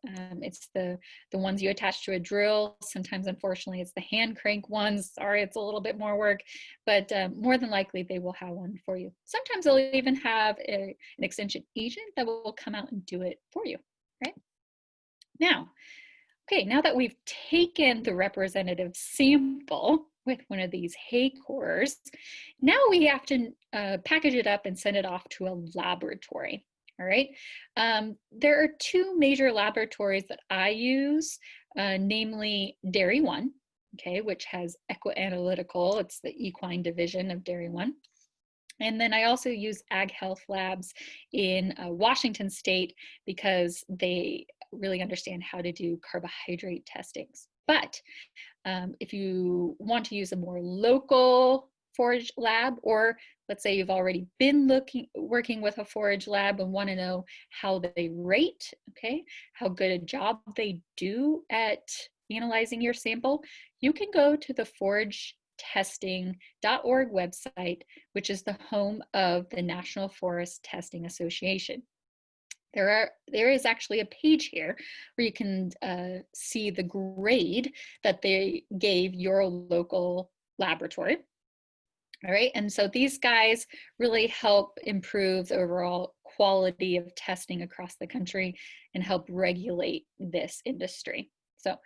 it's the ones you attach to a drill. Sometimes, unfortunately, it's the hand crank ones. Sorry, it's a little bit more work, but more than likely they will have one for you. Sometimes they'll even have an extension agent that will come out and do it for you, right? Now, okay, now that we've taken the representative sample with one of these hay cores, now we have to package it up and send it off to a laboratory. All right, there are two major laboratories that I use, namely Dairy One, okay, which has Equi-Analytical. It's the equine division of Dairy One. And then I also use Ag Health Labs in Washington State because they really understand how to do carbohydrate testings. But if you want to use a more local forage lab, or let's say you've already been working with a forage lab and want to know how they rate, okay, how good a job they do at analyzing your sample, you can go to the foragetesting.org website, which is the home of the National Forest Testing Association. There is actually a page here where you can see the grade that they gave your local laboratory. All right, and so these guys really help improve the overall quality of testing across the country and help regulate this industry. So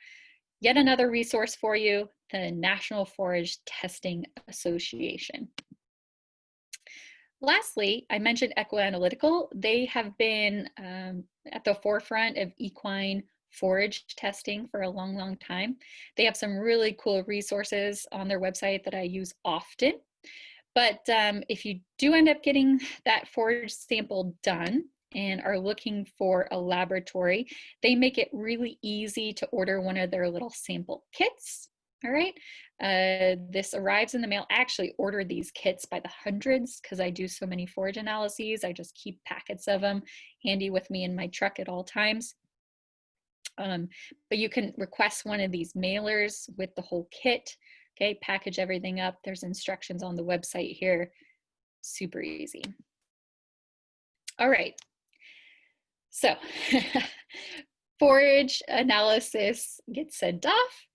yet another resource for you, the National Forage Testing Association. Lastly, I mentioned Ecoanalytical. They have been at the forefront of equine forage testing for a long, long time. They have some really cool resources on their website that I use often. But if you do end up getting that forage sample done and are looking for a laboratory, they make it really easy to order one of their little sample kits. All right, this arrives in the mail. I actually order these kits by the hundreds because I do so many forage analyses. I just keep packets of them handy with me in my truck at all times. But you can request one of these mailers with the whole kit. Okay, package everything up. There's instructions on the website here. Super easy. All right. So forage analysis gets sent off.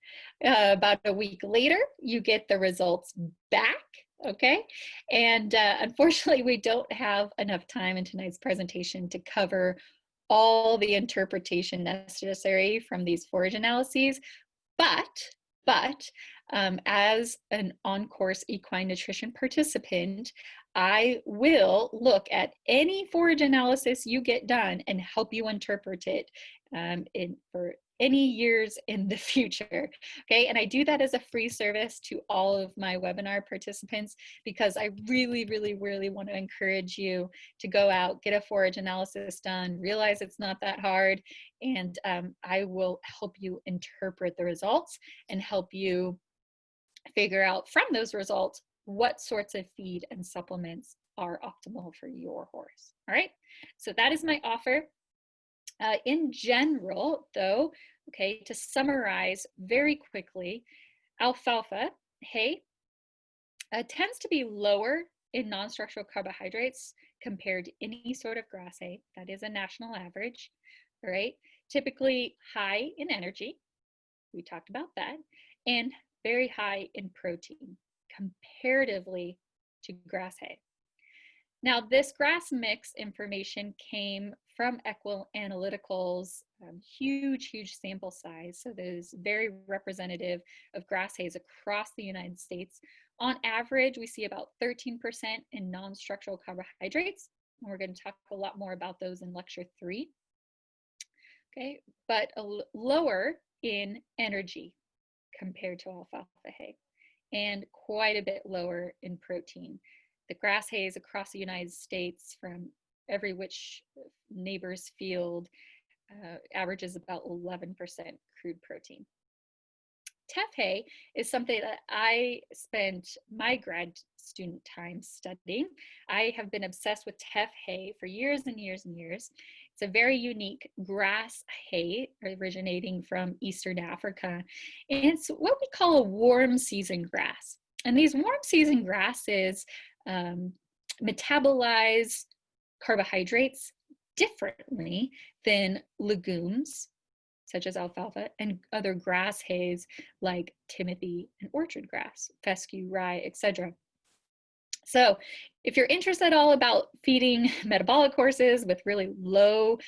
About a week later, you get the results back, okay? And unfortunately, we don't have enough time in tonight's presentation to cover all the interpretation necessary from these forage analyses, but as an on-course equine nutrition participant, I will look at any forage analysis you get done and help you interpret it for any years in the future. Okay, and I do that as a free service to all of my webinar participants because I really, really, really want to encourage you to go out, get a forage analysis done, realize it's not that hard, and I will help you interpret the results and help you figure out from those results what sorts of feed and supplements are optimal for your horse. All right, so that is my offer. In general, though, okay, to summarize very quickly, alfalfa hay tends to be lower in non-structural carbohydrates compared to any sort of grass hay. That is a national average, all right? Typically high in energy, we talked about that, and very high in protein comparatively to grass hay. Now, this grass mix information came from Ecoanalytical's huge sample size. So that is very representative of grass hays across the United States. On average, we see about 13% in non-structural carbohydrates. And we're going to talk a lot more about those in lecture 3. Okay, but lower in energy compared to alfalfa hay, and quite a bit lower in protein. The grass hays across the United States from every which neighbor's field averages about 11% crude protein. Teff hay is something that I spent my grad student time studying. I have been obsessed with teff hay for years and years and years. It's a very unique grass hay originating from Eastern Africa. And it's what we call a warm season grass. And these warm season grasses metabolize carbohydrates differently than legumes, such as alfalfa, and other grass hays like timothy and orchard grass, fescue, rye, etc. So if you're interested at all about feeding metabolic horses with really low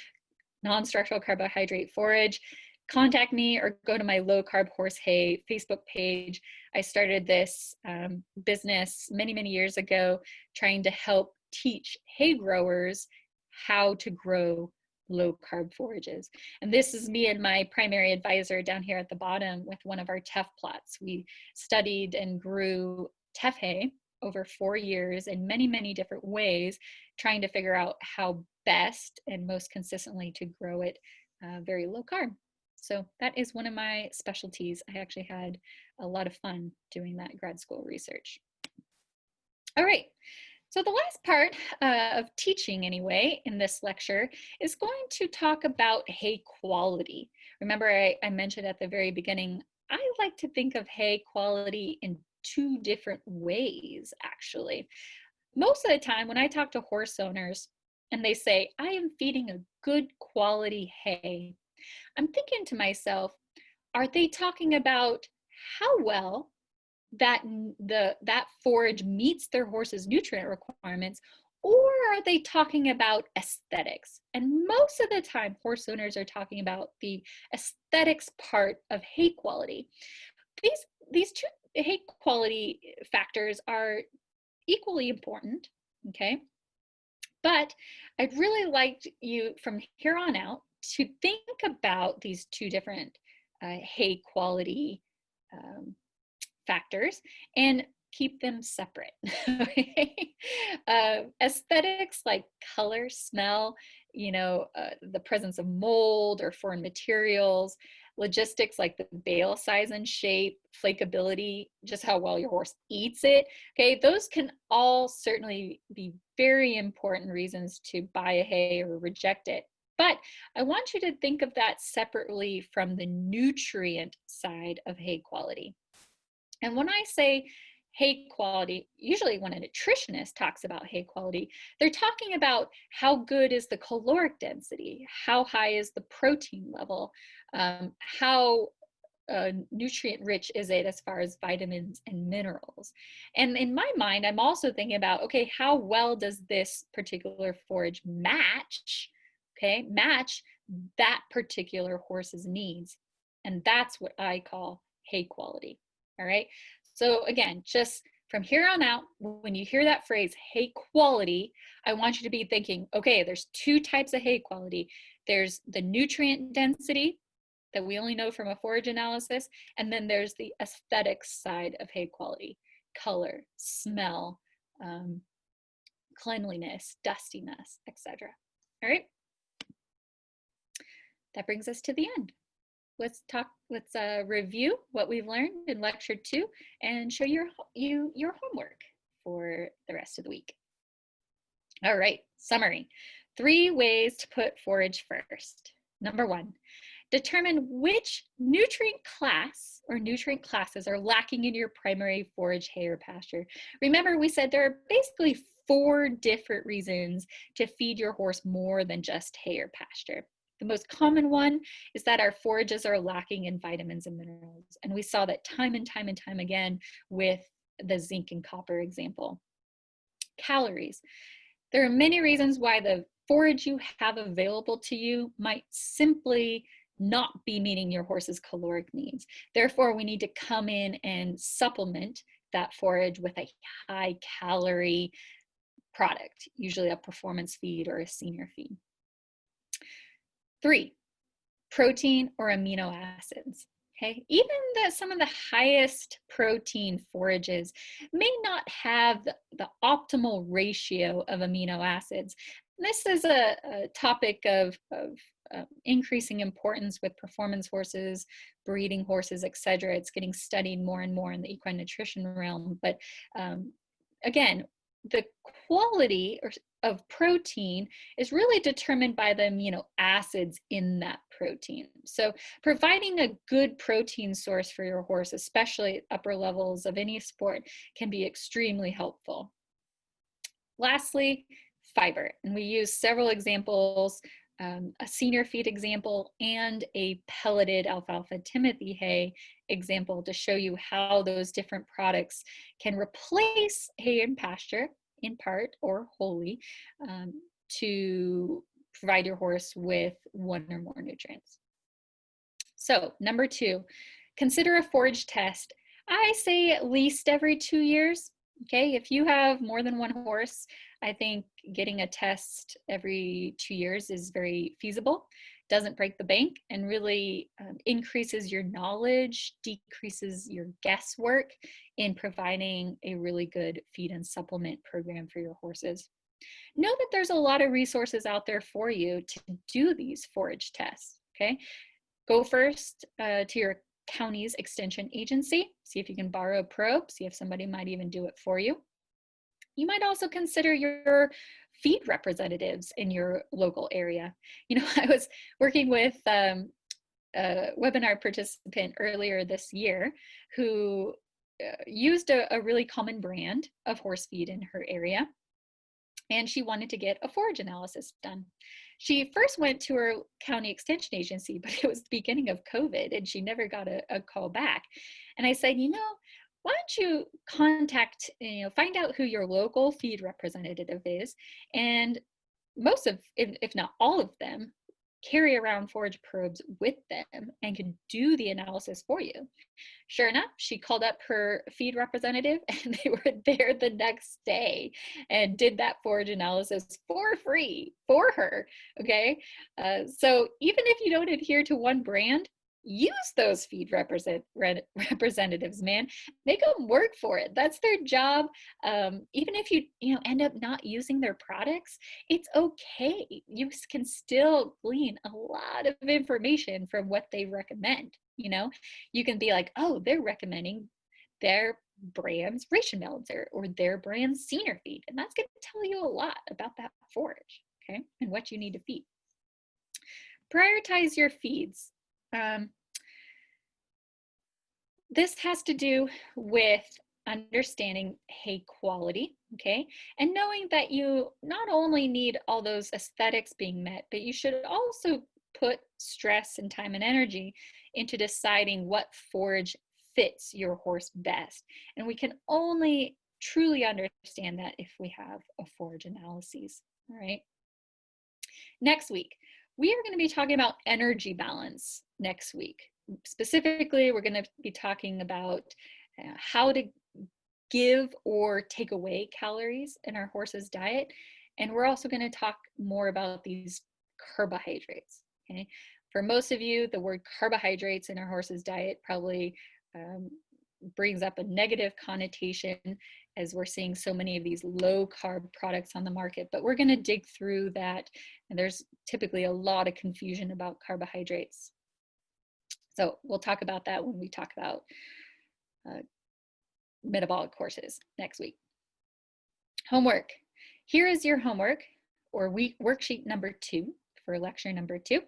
non-structural carbohydrate forage, contact me or go to my Low Carb Horse Hay Facebook page. I started this business many years ago trying to help teach hay growers how to grow low carb forages. And this is me and my primary advisor down here at the bottom with one of our teff plots. We studied and grew teff hay over 4 years in many different ways, trying to figure out how best and most consistently to grow it very low carb. So that is one of my specialties. I actually had a lot of fun doing that grad school research. All right, So the last part of teaching anyway in this lecture is going to talk about hay quality. Remember I mentioned at the very beginning, I like to think of hay quality in two different ways actually. Most of the time when I talk to horse owners and they say, I am feeding a good quality hay, I'm thinking to myself, are they talking about how well that forage meets their horse's nutrient requirements, or are they talking about aesthetics? And most of the time horse owners are talking about the aesthetics part of hay quality. These two hay quality factors are equally important, okay? But I'd really like you from here on out to think about these two different hay quality um, factors and keep them separate. Aesthetics like color, smell, the presence of mold or foreign materials, logistics like the bale size and shape, flakeability, just how well your horse eats it. Okay, those can all certainly be very important reasons to buy a hay or reject it. But I want you to think of that separately from the nutrient side of hay quality. And when I say hay quality, usually when a nutritionist talks about hay quality, they're talking about how good is the caloric density, how high is the protein level, how nutrient rich is it as far as vitamins and minerals. And in my mind, I'm also thinking about, okay, how well does this particular forage match, okay, match that particular horse's needs? And that's what I call hay quality. All right. So again, just from here on out, when you hear that phrase, hay quality, I want you to be thinking, okay, there's two types of hay quality. There's the nutrient density that we only know from a forage analysis, and then there's the aesthetics side of hay quality: color, smell, um, cleanliness, dustiness, etc. All right, that brings us to the end. Let's review what we've learned in lecture 2 and show your homework for the rest of the week. All right, summary. 3 ways to put forage first. Number 1, determine which nutrient class or nutrient classes are lacking in your primary forage, hay, or pasture. Remember, we said there are basically 4 different reasons to feed your horse more than just hay or pasture. The most common one is that our forages are lacking in vitamins and minerals. And we saw that time and time and time again with the zinc and copper example. Calories. There are many reasons why the forage you have available to you might simply not be meeting your horse's caloric needs. Therefore, we need to come in and supplement that forage with a high calorie product, usually a performance feed or a senior feed. 3, protein or amino acids. Okay, even some of the highest protein forages may not have the optimal ratio of amino acids. This is a topic of increasing importance with performance horses, breeding horses, etc. It's getting studied more and more in the equine nutrition realm. But again, the quality of protein is really determined by the amino acids in that protein. So providing a good protein source for your horse, especially at upper levels of any sport, can be extremely helpful. Lastly, fiber. And we use several examples, a senior feed example and a pelleted alfalfa timothy hay example to show you how those different products can replace hay and pasture in part or wholly to provide your horse with 1 or more nutrients. So number 2, consider a forage test. I say at least every 2 years. Okay, if you have more than 1 horse, I think getting a test every 2 years is very feasible, doesn't break the bank, and really increases your knowledge, decreases your guesswork in providing a really good feed and supplement program for your horses. Know that there's a lot of resources out there for you to do these forage tests, okay? Go first to your county's extension agency, see if you can borrow a probe, see if somebody might even do it for you. You might also consider your feed representatives in your local area. I was working with a webinar participant earlier this year who used a really common brand of horse feed in her area, and she wanted to get a forage analysis done. She first went to her county extension agency, but it was the beginning of COVID and she never got a call back. And I said, why don't you contact, find out who your local feed representative is, and most of, if not all of them, carry around forage probes with them and can do the analysis for you. Sure enough, she called up her feed representative and they were there the next day and did that forage analysis for free for her. Okay. So even if you don't adhere to one brand, use those feed representatives, man. Make them work for it. That's their job. Even if you end up not using their products, it's okay. You can still glean a lot of information from what they recommend. You can be like, oh, they're recommending their brand's ration balancer or their brand's senior feed, and that's going to tell you a lot about that forage, okay, and what you need to feed. Prioritize your feeds. This has to do with understanding hay quality, okay, and knowing that you not only need all those aesthetics being met, but you should also put stress and time and energy into deciding what forage fits your horse best. And we can only truly understand that if we have a forage analysis, all right? Next week, we are going to be talking about energy balance next week. Specifically, we're going to be talking about how to give or take away calories in our horse's diet. And we're also going to talk more about these carbohydrates. Okay? For most of you, the word carbohydrates in our horse's diet probably brings up a negative connotation, as we're seeing so many of these low carb products on the market. But we're going to dig through that. And there's typically a lot of confusion about carbohydrates. So we'll talk about that when we talk about metabolic courses next week. Homework. Here is your homework, or worksheet number 2 for lecture number 2.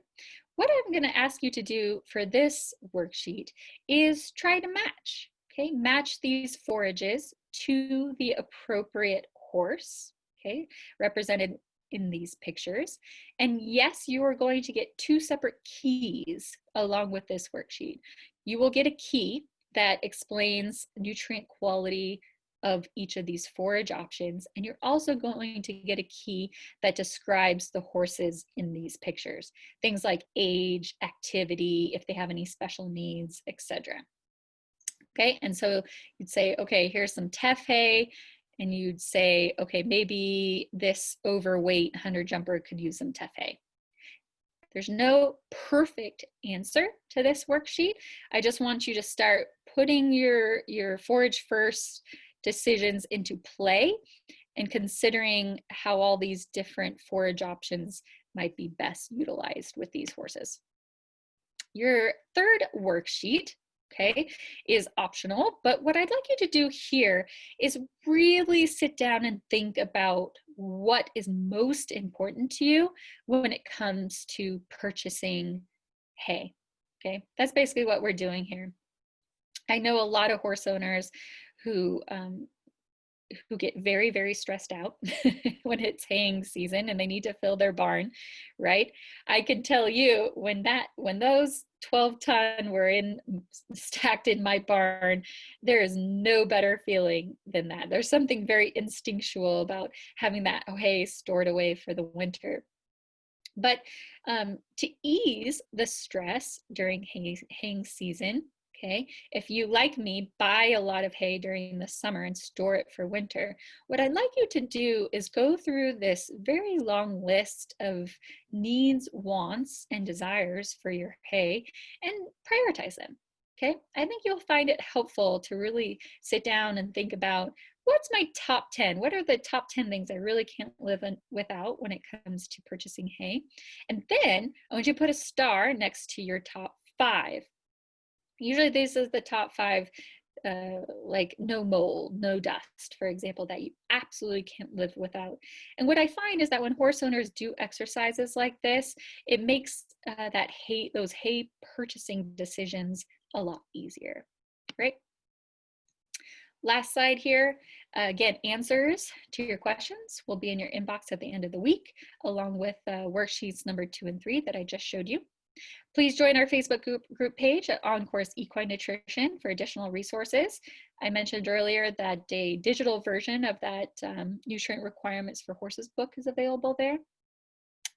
What I'm going to ask you to do for this worksheet is try to match. Okay, match these forages to the appropriate horse, okay, represented in these pictures. And yes, you are going to get 2 separate keys along with this worksheet. You will get a key that explains nutrient quality of each of these forage options, and you're also going to get a key that describes the horses in these pictures. Things like age, activity, if they have any special needs, etc. Okay, and so you'd say, okay, here's some teff hay, and you'd say, okay, maybe this overweight hunter jumper could use some teff hay. There's no perfect answer to this worksheet. I just want you to start putting your forage first decisions into play and considering how all these different forage options might be best utilized with these horses. Your third worksheet, okay, is optional, but what I'd like you to do here is really sit down and think about what is most important to you when it comes to purchasing hay, okay? That's basically what we're doing here. I know a lot of horse owners who get very, very stressed out when it's haying season and they need to fill their barn, right? I can tell you when those 12-ton were stacked in my barn, there is no better feeling than that. There's something very instinctual about having that hay stored away for the winter. But to ease the stress during haying season, okay, if you, like me, buy a lot of hay during the summer and store it for winter, what I'd like you to do is go through this very long list of needs, wants, and desires for your hay and prioritize them, okay? I think you'll find it helpful to really sit down and think about, what's my top 10? What are the top 10 things I really can't live without when it comes to purchasing hay? And then I want you to put a star next to your top 5. Usually this is the top 5 like no mold, no dust, for example, that you absolutely can't live without. And what I find is that when horse owners do exercises like this, it makes those hay purchasing decisions a lot easier, right? Last slide here. Again, answers to your questions will be in your inbox at the end of the week, along with worksheets number 2 and 3 that I just showed you. Please join our Facebook group page at On Course Equine Nutrition for additional resources. I mentioned earlier that a digital version of that nutrient requirements for horses book is available there.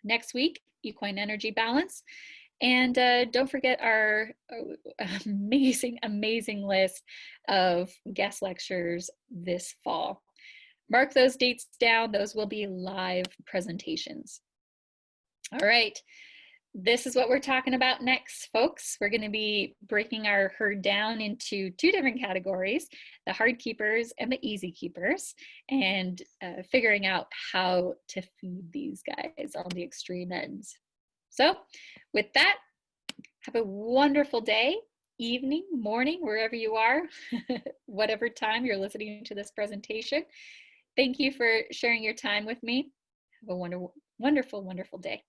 Next week, equine energy balance. And don't forget our amazing, amazing list of guest lectures this fall. Mark those dates down. Those will be live presentations. All right. This is what we're talking about next, folks. We're going to be breaking our herd down into 2 different categories, the hard keepers and the easy keepers, and figuring out how to feed these guys on the extreme ends. So with that, have a wonderful day, evening, morning, wherever you are, whatever time you're listening to this presentation. Thank you for sharing your time with me. Have a wonderful, wonderful, wonderful day.